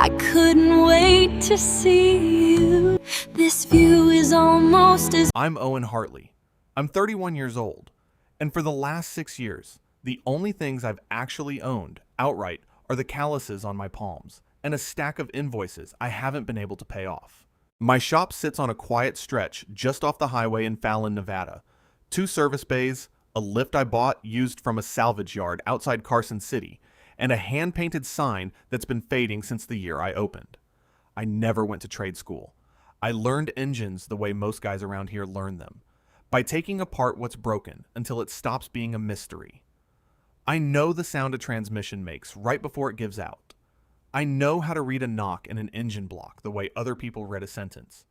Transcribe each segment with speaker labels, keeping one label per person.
Speaker 1: I couldn't wait to see you. This view is almost as...
Speaker 2: I'm Owen Hartley. I'm 31 years old, and for the last 6 years, the only things I've actually owned outright are the calluses on my palms and a stack of invoices I haven't been able to pay off. My shop sits on a quiet stretch just off the highway in Fallon, Nevada. 2 service bays, a lift I bought used from a salvage yard outside Carson City, and a hand-painted sign that's been fading since the year I opened. I never went to trade school. I learned engines the way most guys around here learn them, by taking apart what's broken until it stops being a mystery. I know the sound a transmission makes right before it gives out. I know how to read a knock in an engine block the way other people read a sentence.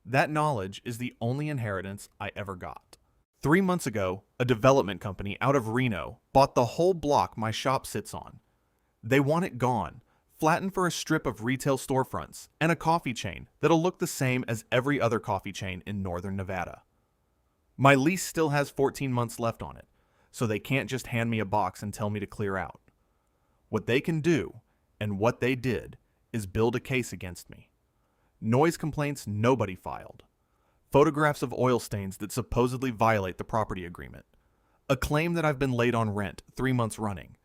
Speaker 2: That knowledge is the only inheritance I ever got. 3 months ago, a development company out of Reno bought the whole block my shop sits on. They want it gone, flattened for a strip of retail storefronts and a coffee chain that'll look the same as every other coffee chain in northern Nevada. My lease still has 14 months left on it, so they can't just hand me a box and tell me to clear out. What they can do, and what they did, is build a case against me. Noise complaints nobody filed. Photographs of oil stains that supposedly violate the property agreement. A claim that I've been late on rent 3 months running,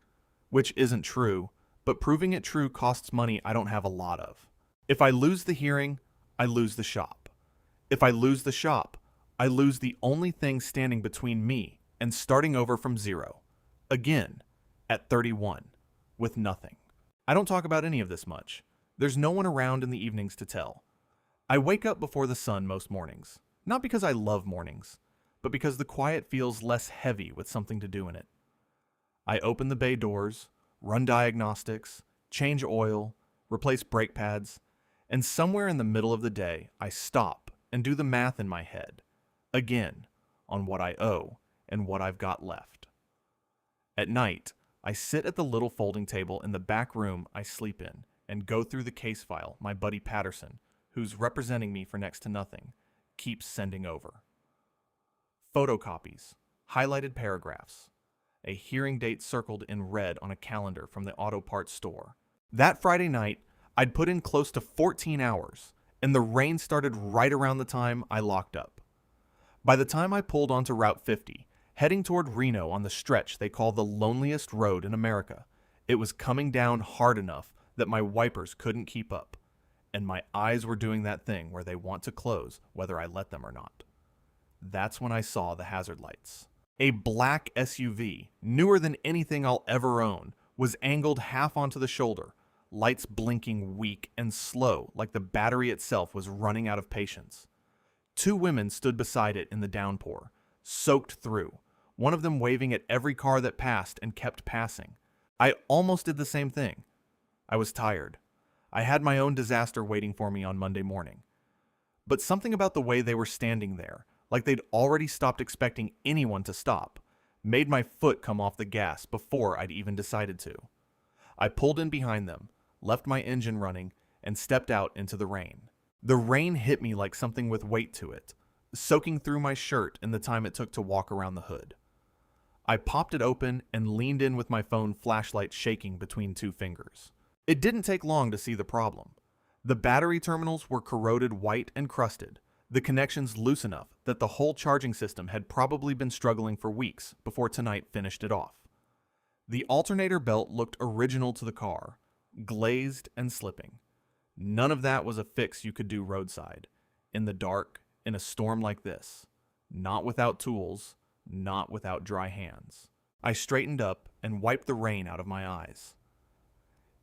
Speaker 2: which isn't true, but proving it true costs money I don't have a lot of. If I lose the hearing, I lose the shop. If I lose the shop, I lose the only thing standing between me and starting over from zero. Again, at 31, with nothing. I don't talk about any of this much. There's no one around in the evenings to tell. I wake up before the sun most mornings, not because I love mornings, but because the quiet feels less heavy with something to do in it. I open the bay doors, run diagnostics, change oil, replace brake pads, and somewhere in the middle of the day, I stop and do the math in my head, again, on what I owe and what I've got left. At night, I sit at the little folding table in the back room I sleep in and go through the case file my buddy Patterson, who's representing me for next to nothing, keeps sending over. Photocopies, highlighted paragraphs, a hearing date circled in red on a calendar from the auto parts store. That Friday night, I'd put in close to 14 hours, and the rain started right around the time I locked up. By the time I pulled onto Route 50, heading toward Reno on the stretch they call the loneliest road in America, it was coming down hard enough that my wipers couldn't keep up, and my eyes were doing that thing where they want to close whether I let them or not. That's when I saw the hazard lights. A black SUV, newer than anything I'll ever own, was angled half onto the shoulder, lights blinking weak and slow like the battery itself was running out of patience. 2 women stood beside it in the downpour, soaked through, one of them waving at every car that passed and kept passing. I almost did the same thing. I was tired. I had my own disaster waiting for me on Monday morning. But something about the way they were standing there, like they'd already stopped expecting anyone to stop, made my foot come off the gas before I'd even decided to. I pulled in behind them, left my engine running, and stepped out into the rain. The rain hit me like something with weight to it, soaking through my shirt in the time it took to walk around the hood. I popped it open and leaned in with my phone flashlight shaking between 2 fingers. It didn't take long to see the problem. The battery terminals were corroded white and crusted, the connections loose enough that the whole charging system had probably been struggling for weeks before tonight finished it off. The alternator belt looked original to the car, glazed and slipping. None of that was a fix you could do roadside, in the dark, in a storm like this. Not without tools, not without dry hands. I straightened up and wiped the rain out of my eyes.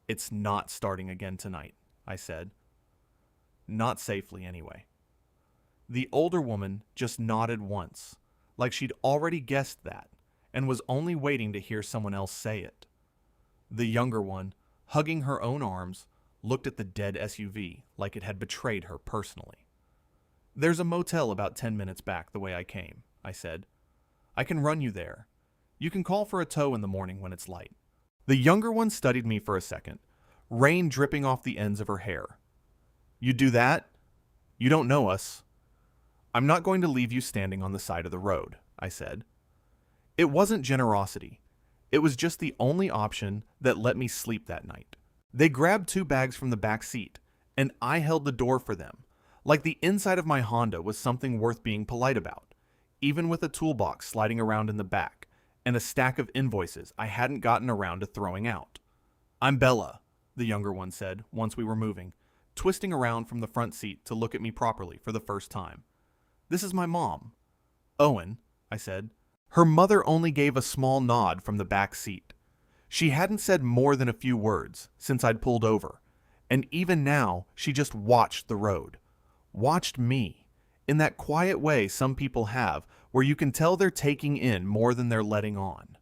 Speaker 2: "It's not starting again tonight," I said. Not safely, anyway. The older woman just nodded once, like she'd already guessed that, and was only waiting to hear someone else say it. The younger one, hugging her own arms, looked at the dead SUV like it had betrayed her personally. "There's a motel about 10 minutes back the way I came," I said. "I can run you there. You can call for a tow in the morning when it's light." The younger one studied me for a second, rain dripping off the ends of her hair. "You'd do that? You don't know us." "I'm not going to leave you standing on the side of the road," I said. It wasn't generosity. It was just the only option that let me sleep that night. They grabbed 2 bags from the back seat, and I held the door for them, like the inside of my Honda was something worth being polite about, even with a toolbox sliding around in the back and a stack of invoices I hadn't gotten around to throwing out. "I'm Bella," the younger one said once we were moving, twisting around from the front seat to look at me properly for the first time. "This is my mom." "Owen," I said. Her mother only gave a small nod from the back seat. She hadn't said more than a few words since I'd pulled over, and even now she just watched the road. Watched me, in that quiet way some people have where you can tell they're taking in more than they're letting on.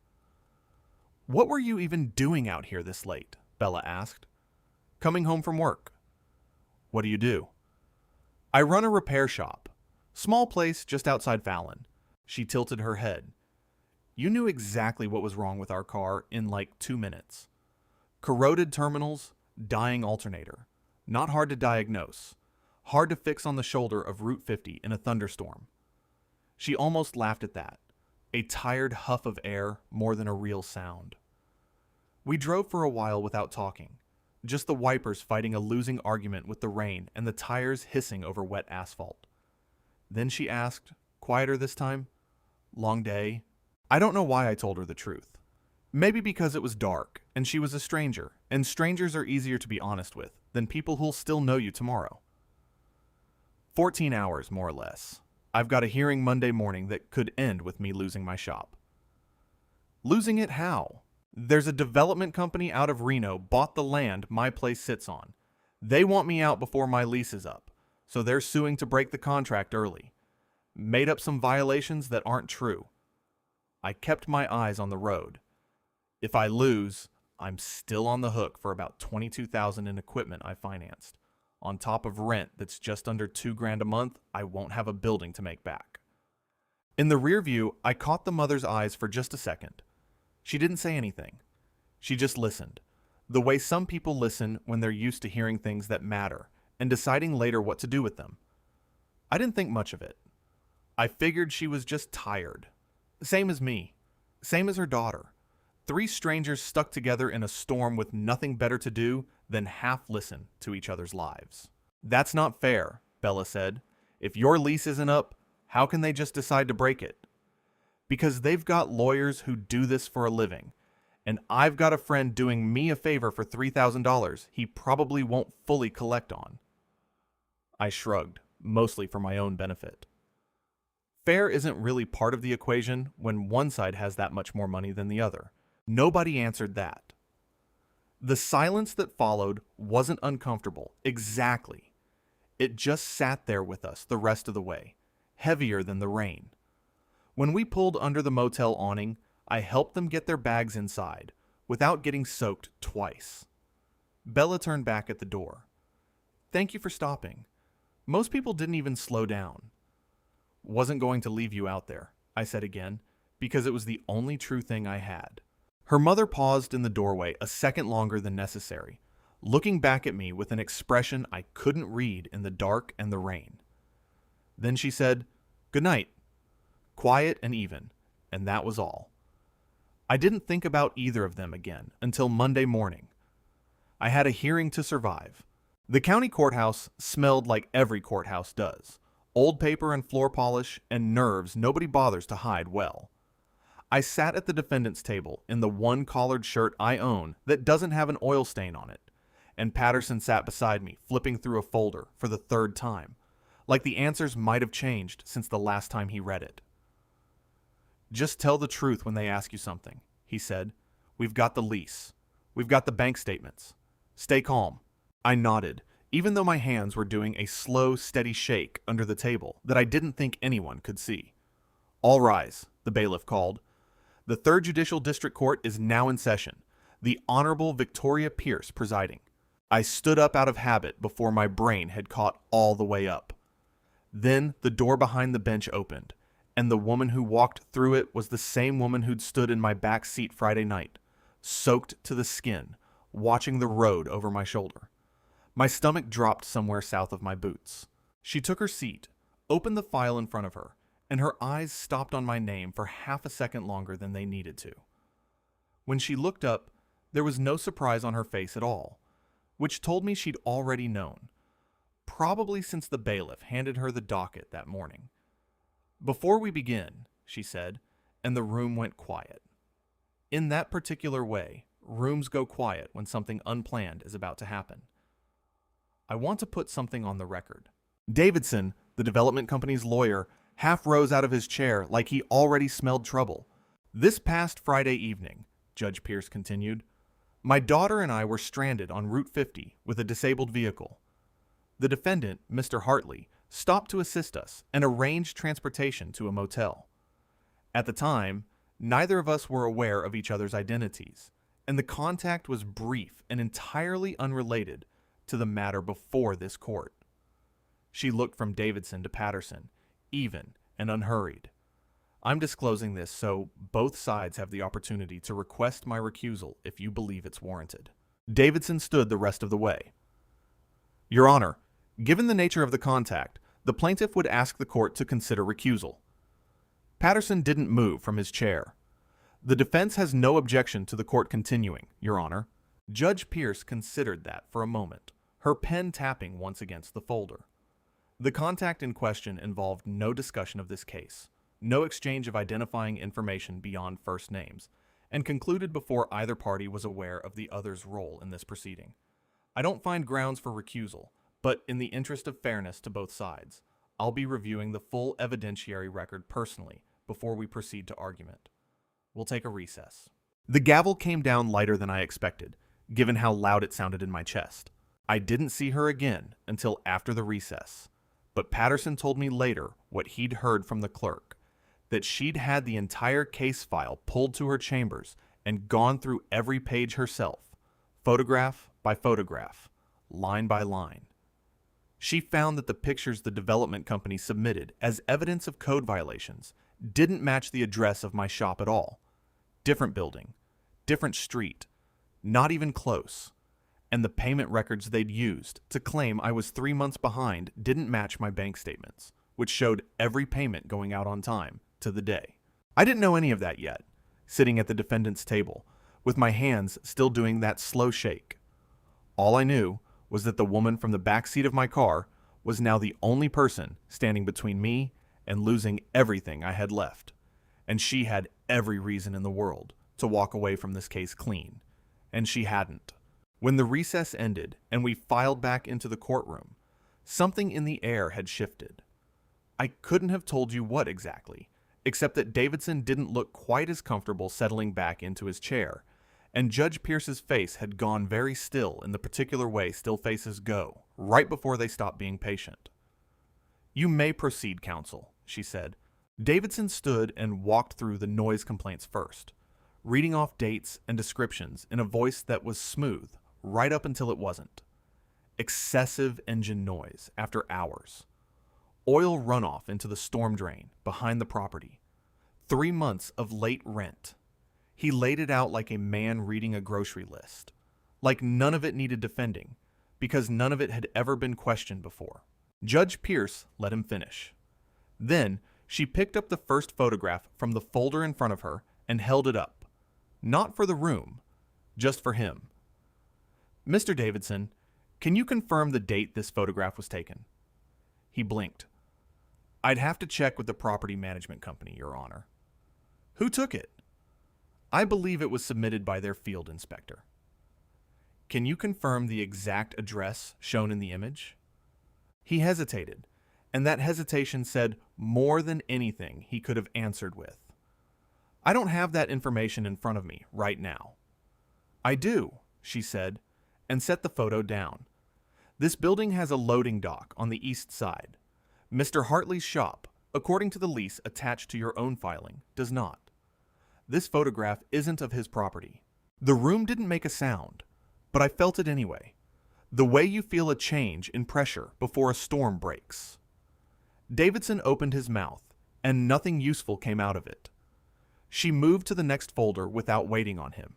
Speaker 2: "What were you even doing out here this late?" Bella asked. "Coming home from work." "What do you do?" "I run a repair shop. Small place just outside Fallon." She tilted her head. "You knew exactly what was wrong with our car in like 2 minutes. Corroded terminals, dying alternator. Not hard to diagnose. Hard to fix on the shoulder of Route 50 in a thunderstorm." She almost laughed at that. A tired huff of air more than a real sound. We drove for a while without talking. Just the wipers fighting a losing argument with the rain and the tires hissing over wet asphalt. Then she asked, quieter this time, "Long day?" I don't know why I told her the truth. Maybe because it was dark, and she was a stranger, and strangers are easier to be honest with than people who'll still know you tomorrow. 14 hours, more or less. I've got a hearing Monday morning that could end with me losing my shop. Losing it how? There's a development company out of Reno bought the land my place sits on. They want me out before my lease is up, so they're suing to break the contract early. Made up some violations that aren't true. I kept my eyes on the road. If I lose, I'm still on the hook for about $22,000 in equipment I financed. On top of rent that's just under $2,000 a month, I won't have a building to make back. In the rear view, I caught the mother's eyes for just a second. She didn't say anything. She just listened, the way some people listen when they're used to hearing things that matter and deciding later what to do with them. I didn't think much of it. I figured she was just tired. Same as me. Same as her daughter. 3 strangers stuck together in a storm with nothing better to do than half listen to each other's lives. "That's not fair," Bella said. "If your lease isn't up, how can they just decide to break it?" "Because they've got lawyers who do this for a living, and I've got a friend doing me a favor for $3,000 he probably won't fully collect on." I shrugged, mostly for my own benefit. Fair isn't really part of the equation when one side has that much more money than the other. Nobody answered that. The silence that followed wasn't uncomfortable, exactly. It just sat there with us the rest of the way, heavier than the rain. When we pulled under the motel awning, I helped them get their bags inside, without getting soaked twice. Bella turned back at the door. "Thank you for stopping. Most people didn't even slow down." "Wasn't going to leave you out there," I said again, because it was the only true thing I had. Her mother paused in the doorway a second longer than necessary, looking back at me with an expression I couldn't read in the dark and the rain. Then she said, "Good night." Quiet and even, and that was all. I didn't think about either of them again until Monday morning. I had a hearing to survive. The county courthouse smelled like every courthouse does. Old paper and floor polish and nerves nobody bothers to hide well. I sat at the defendant's table in the one collared shirt I own that doesn't have an oil stain on it, and Patterson sat beside me flipping through a folder for the 3rd time, like the answers might have changed since the last time he read it. "Just tell the truth when they ask you something," he said. "We've got the lease. We've got the bank statements. Stay calm." I nodded, even though my hands were doing a slow, steady shake under the table that I didn't think anyone could see. "All rise," the bailiff called. "The 3rd Judicial District Court is now in session. The Honorable Victoria Pierce presiding." I stood up out of habit before my brain had caught all the way up. Then the door behind the bench opened, and the woman who walked through it was the same woman who'd stood in my back seat Friday night, soaked to the skin, watching the road over my shoulder. My stomach dropped somewhere south of my boots. She took her seat, opened the file in front of her, and her eyes stopped on my name for half a second longer than they needed to. When she looked up, there was no surprise on her face at all. which told me she'd already known, probably since the bailiff handed her the docket that morning. "Before we begin," she said, and the room went quiet. In that particular way, rooms go quiet when something unplanned is about to happen. "I want to put something on the record." Davidson, the development company's lawyer, half rose out of his chair like he already smelled trouble. "This past Friday evening," Judge Pierce continued, "my daughter and I were stranded on Route 50 with a disabled vehicle. The defendant, Mr. Hartley, stopped to assist us and arranged transportation to a motel. At the time, neither of us were aware of each other's identities, and the contact was brief and entirely unrelated to the matter before this court." She looked from Davidson to Patterson, even and unhurried. "I'm disclosing this so both sides have the opportunity to request my recusal if you believe it's warranted." Davidson stood the rest of the way. "Your Honor, given the nature of the contact, the plaintiff would ask the court to consider recusal." Patterson didn't move from his chair. "The defense has no objection to the court continuing, Your Honor." Judge Pierce considered that for a moment, her pen tapping once against the folder. The contact in question involved no discussion of this case, no exchange of identifying information beyond first names, and concluded before either party was aware of the other's role in this proceeding. "I don't find grounds for recusal, but in the interest of fairness to both sides, I'll be reviewing the full evidentiary record personally before we proceed to argument. We'll take a recess." The gavel came down lighter than I expected, given how loud it sounded in my chest. I didn't see her again until after the recess, but Patterson told me later what he'd heard from the clerk, that she'd had the entire case file pulled to her chambers and gone through every page herself, photograph by photograph, line by line. She found that the pictures the development company submitted as evidence of code violations didn't match the address of my shop at all. Different building, different street, not even close. And the payment records they'd used to claim I was 3 months behind didn't match my bank statements, which showed every payment going out on time to the day. I didn't know any of that yet, sitting at the defendant's table, with my hands still doing that slow shake. All I knew was that the woman from the back seat of my car was now the only person standing between me and losing everything I had left, and she had every reason in the world to walk away from this case clean, and she hadn't. When the recess ended and we filed back into the courtroom, something in the air had shifted. I couldn't have told you what exactly, except that Davidson didn't look quite as comfortable settling back into his chair, and Judge Pierce's face had gone very still in the particular way still faces go, right before they stop being patient. "You may proceed, counsel," she said. Davidson stood and walked through the noise complaints first, reading off dates and descriptions in a voice that was smooth, right up until it wasn't. Excessive engine noise after hours. Oil runoff into the storm drain behind the property. 3 months of late rent. He laid it out like a man reading a grocery list. Like none of it needed defending, because none of it had ever been questioned before. Judge Pierce let him finish. Then she picked up the first photograph from the folder in front of her and held it up. Not for the room, just for him. "Mr. Davidson, can you confirm the date this photograph was taken?" He blinked. "I'd have to check with the property management company, Your Honor." "Who took it?" "I believe it was submitted by their field inspector." "Can you confirm the exact address shown in the image?" He hesitated, and that hesitation said more than anything he could have answered with. "I don't have that information in front of me right now." "I do," she said, and set the photo down. "This building has a loading dock on the east side. Mr. Hartley's shop, according to the lease attached to your own filing, does not. This photograph isn't of his property." The room didn't make a sound, but I felt it anyway. The way you feel a change in pressure before a storm breaks. Davidson opened his mouth, and nothing useful came out of it. She moved to the next folder without waiting on him.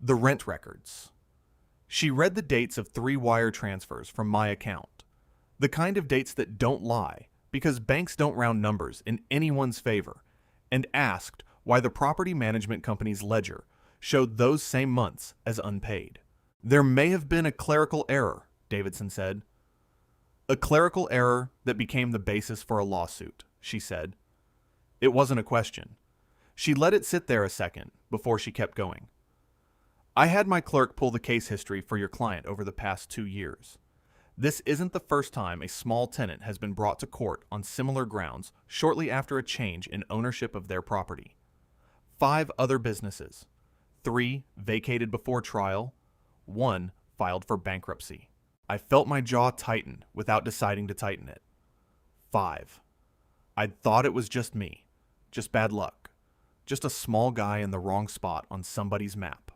Speaker 2: The rent records. She read the dates of 3 wire transfers from my account. The kind of dates that don't lie, because banks don't round numbers in anyone's favor, and asked why the property management company's ledger showed those same months as unpaid. There may have been a clerical error, Davidson said. A clerical error that became the basis for a lawsuit, she said. It wasn't a question. She let it sit there a second before she kept going. I had my clerk pull the case history for your client over the past 2 years. This isn't the first time a small tenant has been brought to court on similar grounds shortly after a change in ownership of their property. 5 other businesses. 3 vacated before trial. 1 filed for bankruptcy. I felt my jaw tighten without deciding to tighten it. 5. I'd thought it was just me. Just bad luck. Just a small guy in the wrong spot on somebody's map.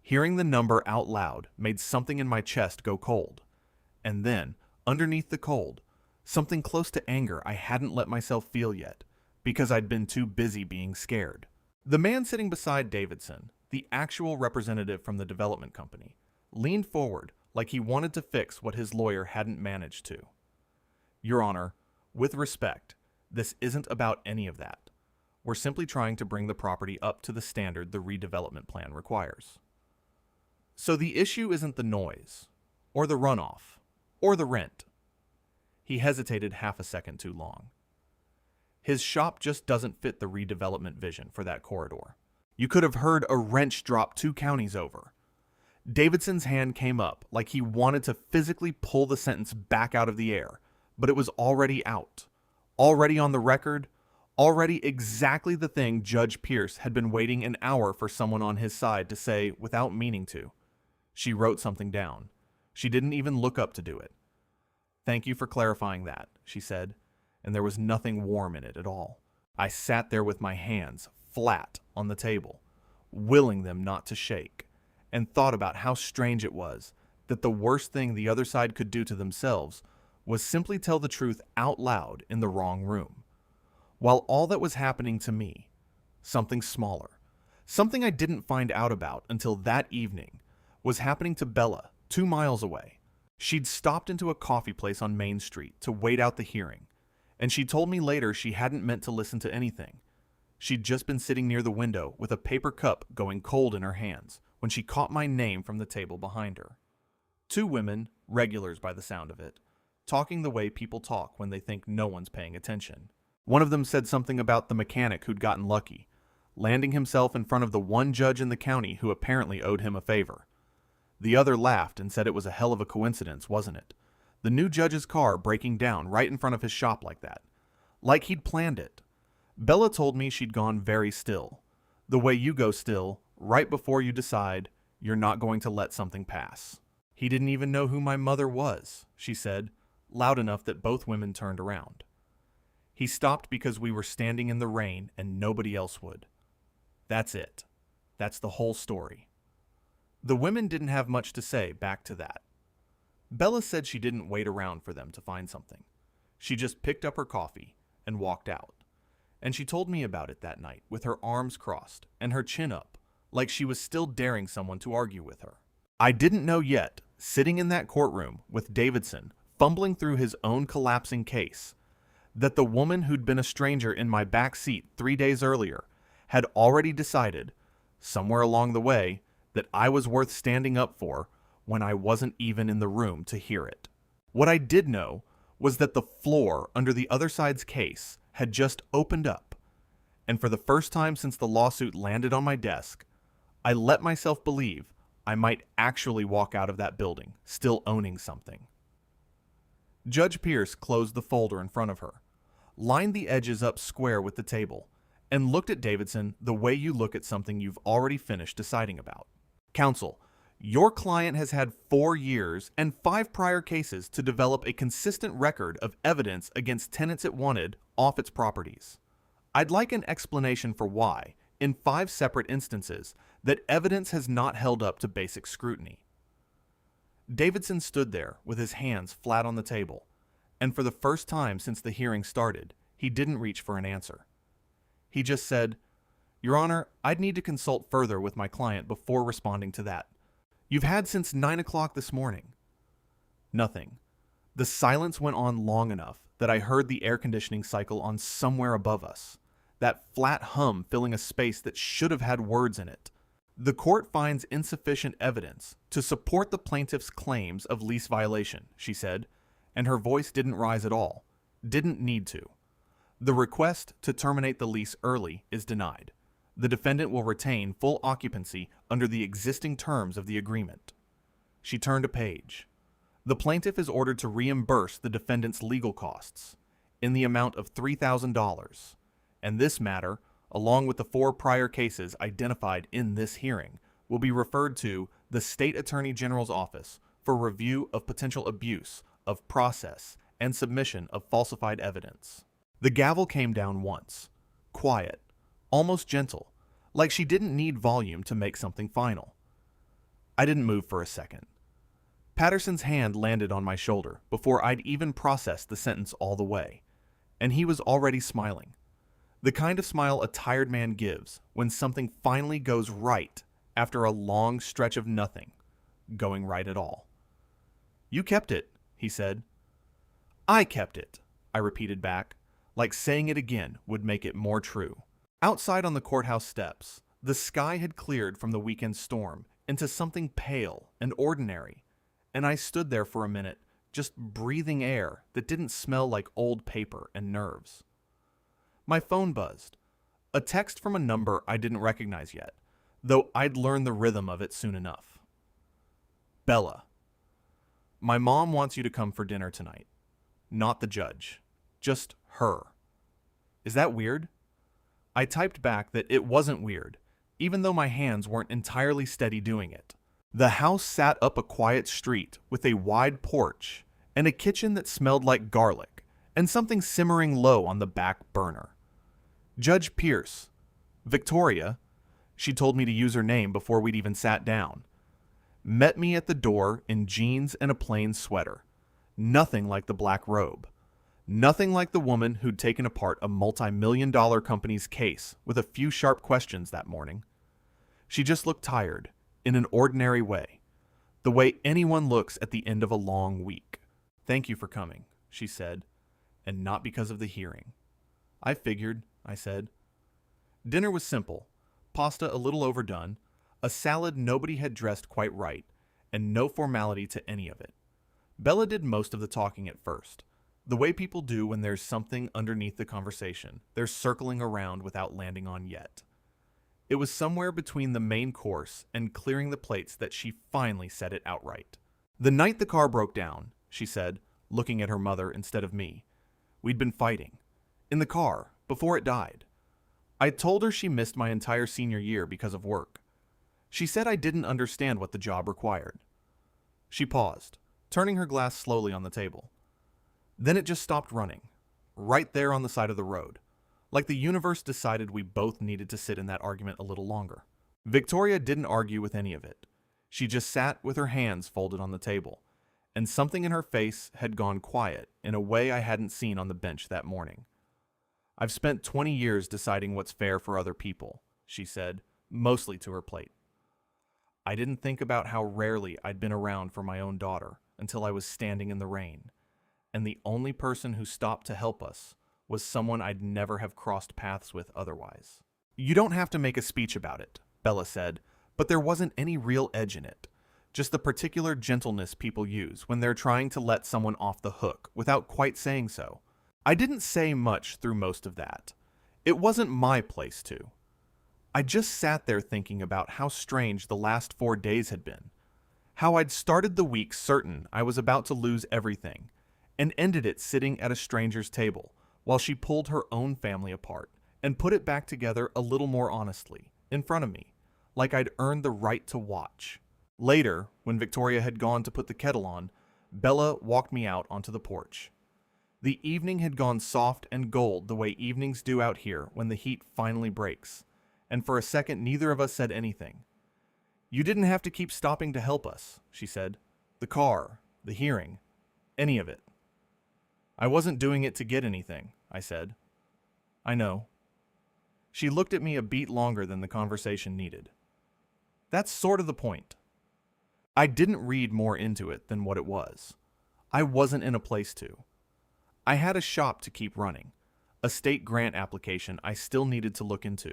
Speaker 2: Hearing the number out loud made something in my chest go cold. And then, underneath the cold, something close to anger I hadn't let myself feel yet, because I'd been too busy being scared. The man sitting beside Davidson, the actual representative from the development company, leaned forward like he wanted to fix what his lawyer hadn't managed to. Your Honor, with respect, this isn't about any of that. We're simply trying to bring the property up to the standard the redevelopment plan requires. So the issue isn't the noise, or the runoff, or the rent. He hesitated half a second too long. His shop just doesn't fit the redevelopment vision for that corridor. You could have heard a wrench drop 2 counties over. Davidson's hand came up like he wanted to physically pull the sentence back out of the air, but it was already out, already on the record, already exactly the thing Judge Pierce had been waiting an hour for someone on his side to say without meaning to. She wrote something down. She didn't even look up to do it. Thank you for clarifying that, she said, and there was nothing warm in it at all. I sat there with my hands flat on the table, willing them not to shake, and thought about how strange it was that the worst thing the other side could do to themselves was simply tell the truth out loud in the wrong room. While all that was happening to me, something smaller, something I didn't find out about until that evening, was happening to Bella 2 miles away. She'd stopped into a coffee place on Main Street to wait out the hearing, and she told me later she hadn't meant to listen to anything. She'd just been sitting near the window with a paper cup going cold in her hands when she caught my name from the table behind her. 2 women, regulars by the sound of it, talking the way people talk when they think no one's paying attention. One of them said something about the mechanic who'd gotten lucky, landing himself in front of the one judge in the county who apparently owed him a favor. The other laughed and said it was a hell of a coincidence, wasn't it? The new judge's car breaking down right in front of his shop like that. Like he'd planned it. Bella told me she'd gone very still. The way you go still, right before you decide you're not going to let something pass. He didn't even know who my mother was, she said, loud enough that both women turned around. He stopped because we were standing in the rain and nobody else would. That's it. That's the whole story. The women didn't have much to say back to that. Bella said she didn't wait around for them to find something. She just picked up her coffee and walked out. And she told me about it that night with her arms crossed and her chin up, like she was still daring someone to argue with her. I didn't know yet, sitting in that courtroom with Davidson fumbling through his own collapsing case, that the woman who'd been a stranger in my back seat 3 days earlier had already decided, somewhere along the way, that I was worth standing up for when I wasn't even in the room to hear it. What I did know was that the floor under the other side's case had just opened up, and for the first time since the lawsuit landed on my desk, I let myself believe I might actually walk out of that building still owning something. Judge Pierce closed the folder in front of her, lined the edges up square with the table, and looked at Davidson the way you look at something you've already finished deciding about. Counsel, your client has had 4 years and 5 prior cases to develop a consistent record of evidence against tenants it wanted off its properties. I'd like an explanation for why, in 5 separate instances, that evidence has not held up to basic scrutiny. Davidson stood there with his hands flat on the table, and for the first time since the hearing started, he didn't reach for an answer. He just said, Your Honor, I'd need to consult further with my client before responding to that. You've had since 9 o'clock this morning. Nothing. The silence went on long enough that I heard the air conditioning cycle on somewhere above us, that flat hum filling a space that should have had words in it. The court finds insufficient evidence to support the plaintiff's claims of lease violation, she said, and her voice didn't rise at all. Didn't need to. The request to terminate the lease early is denied. The defendant will retain full occupancy under the existing terms of the agreement. She turned a page. The plaintiff is ordered to reimburse the defendant's legal costs in the amount of $3,000, and this matter, along with the 4 prior cases identified in this hearing, will be referred to the State Attorney General's office for review of potential abuse of process and submission of falsified evidence. The gavel came down once, quiet, almost gentle, like she didn't need volume to make something final. I didn't move for a second. Patterson's hand landed on my shoulder before I'd even processed the sentence all the way, and he was already smiling. The kind of smile a tired man gives when something finally goes right after a long stretch of nothing going right at all. "You kept it," he said. "I kept it," I repeated back, like saying it again would make it more true. Outside on the courthouse steps, the sky had cleared from the weekend storm into something pale and ordinary, and I stood there for a minute, just breathing air that didn't smell like old paper and nerves. My phone buzzed. A text from a number I didn't recognize yet, though I'd learn the rhythm of it soon enough. "Bella, my mom wants you to come for dinner tonight. Not the judge. Just her. Is that weird?" I typed back that it wasn't weird, even though my hands weren't entirely steady doing it. The house sat up a quiet street with a wide porch and a kitchen that smelled like garlic and something simmering low on the back burner. Judge Pierce, Victoria, she told me to use her name before we'd even sat down, met me at the door in jeans and a plain sweater. Nothing like the black robe. Nothing like the woman who'd taken apart a multi-million-dollar company's case with a few sharp questions that morning. She just looked tired, in an ordinary way, the way anyone looks at the end of a long week. "Thank you for coming," she said, "and not because of the hearing." "I figured," I said. Dinner was simple, pasta a little overdone, a salad nobody had dressed quite right, and no formality to any of it. Bella did most of the talking at first, the way people do when there's something underneath the conversation they're circling around without landing on yet. It was somewhere between the main course and clearing the plates that she finally said it outright. "The night the car broke down," she said, looking at her mother instead of me, "we'd been fighting. In the car, before it died. I told her she missed my entire senior year because of work. She said I didn't understand what the job required." She paused, turning her glass slowly on the table. Then it just stopped running, right there on the side of the road, like the universe decided we both needed to sit in that argument a little longer. Victoria didn't argue with any of it. She just sat with her hands folded on the table, and something in her face had gone quiet in a way I hadn't seen on the bench that morning. "I've spent 20 years deciding what's fair for other people," she said, mostly to her plate. I didn't think about how rarely I'd been around for my own daughter until I was standing in the rain, and the only person who stopped to help us was someone I'd never have crossed paths with otherwise. "You don't have to make a speech about it," Bella said, but there wasn't any real edge in it, just the particular gentleness people use when they're trying to let someone off the hook without quite saying so. I didn't say much through most of that. It wasn't my place to. I just sat there thinking about how strange the last 4 days had been, how I'd started the week certain I was about to lose everything, and ended it sitting at a stranger's table, while she pulled her own family apart and put it back together a little more honestly, in front of me, like I'd earned the right to watch. Later, when Victoria had gone to put the kettle on, Bella walked me out onto the porch. The evening had gone soft and gold the way evenings do out here when the heat finally breaks, and for a second neither of us said anything. "You didn't have to keep stopping to help us," she said. "The car, the hearing, any of it." "I wasn't doing it to get anything," I said. "I know." She looked at me a beat longer than the conversation needed. "That's sort of the point." I didn't read more into it than what it was. I wasn't in a place to. I had a shop to keep running, a state grant application I still needed to look into,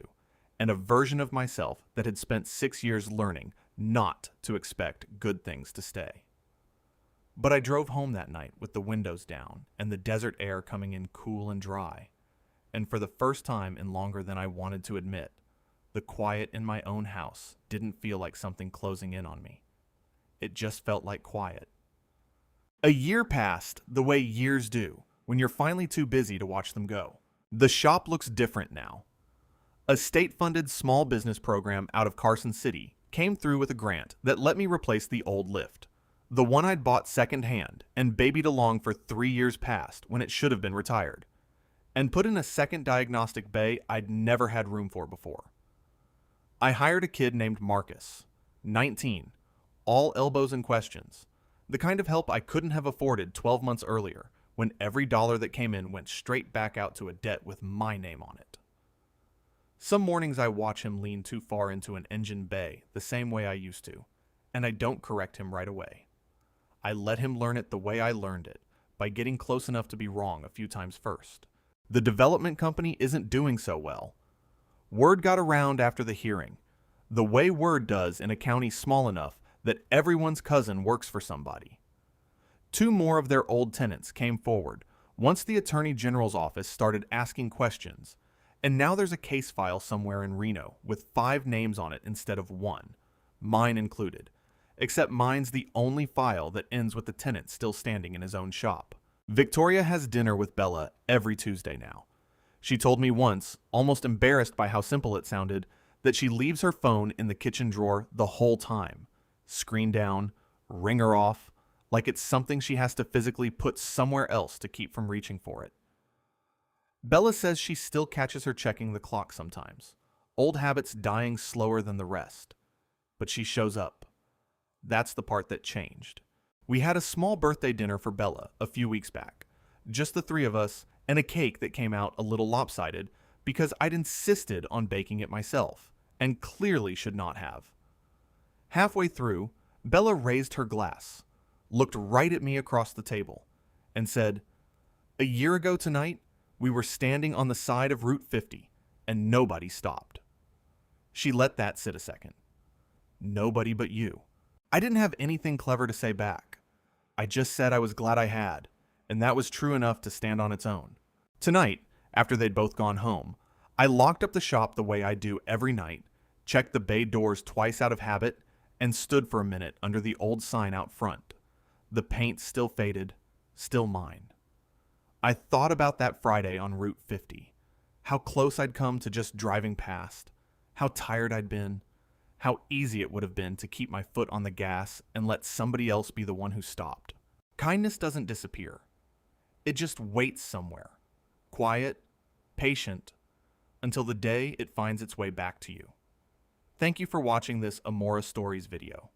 Speaker 2: and a version of myself that had spent 6 years learning not to expect good things to stay. But I drove home that night with the windows down and the desert air coming in cool and dry, and for the first time in longer than I wanted to admit, the quiet in my own house didn't feel like something closing in on me. It just felt like quiet. A year passed the way years do when you're finally too busy to watch them go. The shop looks different now. A state-funded small business program out of Carson City came through with a grant that let me replace the old lift, the one I'd bought secondhand and babied along for 3 years past when it should have been retired, and put in a second diagnostic bay I'd never had room for before. I hired a kid named Marcus, 19, all elbows and questions, the kind of help I couldn't have afforded 12 months earlier when every dollar that came in went straight back out to a debt with my name on it. Some mornings I watch him lean too far into an engine bay the same way I used to, and I don't correct him right away. I let him learn it the way I learned it, by getting close enough to be wrong a few times first. The development company isn't doing so well. Word got around after the hearing, the way word does in a county small enough that everyone's cousin works for somebody. 2 more of their old tenants came forward once the Attorney General's office started asking questions, and now there's a case file somewhere in Reno with 5 names on it instead of 1, mine included, except mine's the only file that ends with the tenant still standing in his own shop. Victoria has dinner with Bella every Tuesday now. She told me once, almost embarrassed by how simple it sounded, that she leaves her phone in the kitchen drawer the whole time. Screen down, ringer off, like it's something she has to physically put somewhere else to keep from reaching for it. Bella says she still catches her checking the clock sometimes, old habits dying slower than the rest. But she shows up. That's the part that changed. We had a small birthday dinner for Bella a few weeks back, just the 3 of us, and a cake that came out a little lopsided because I'd insisted on baking it myself, and clearly should not have. Halfway through, Bella raised her glass, looked right at me across the table, and said, "A year ago tonight, we were standing on the side of Route 50, and nobody stopped." She let that sit a second. Nobody but you. I didn't have anything clever to say back. I just said I was glad I had, and that was true enough to stand on its own. Tonight, after they'd both gone home, I locked up the shop the way I do every night, checked the bay doors twice out of habit, and stood for a minute under the old sign out front. The paint still faded, still mine. I thought about that Friday on Route 50, how close I'd come to just driving past, how tired I'd been, how easy it would have been to keep my foot on the gas and let somebody else be the one who stopped. Kindness doesn't disappear. It just waits somewhere, quiet, patient, until the day it finds its way back to you. Thank you for watching this Amora Stories video.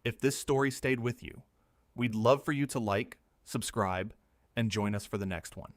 Speaker 2: If this story stayed with you, we'd love for you to like, subscribe, and join us for the next one.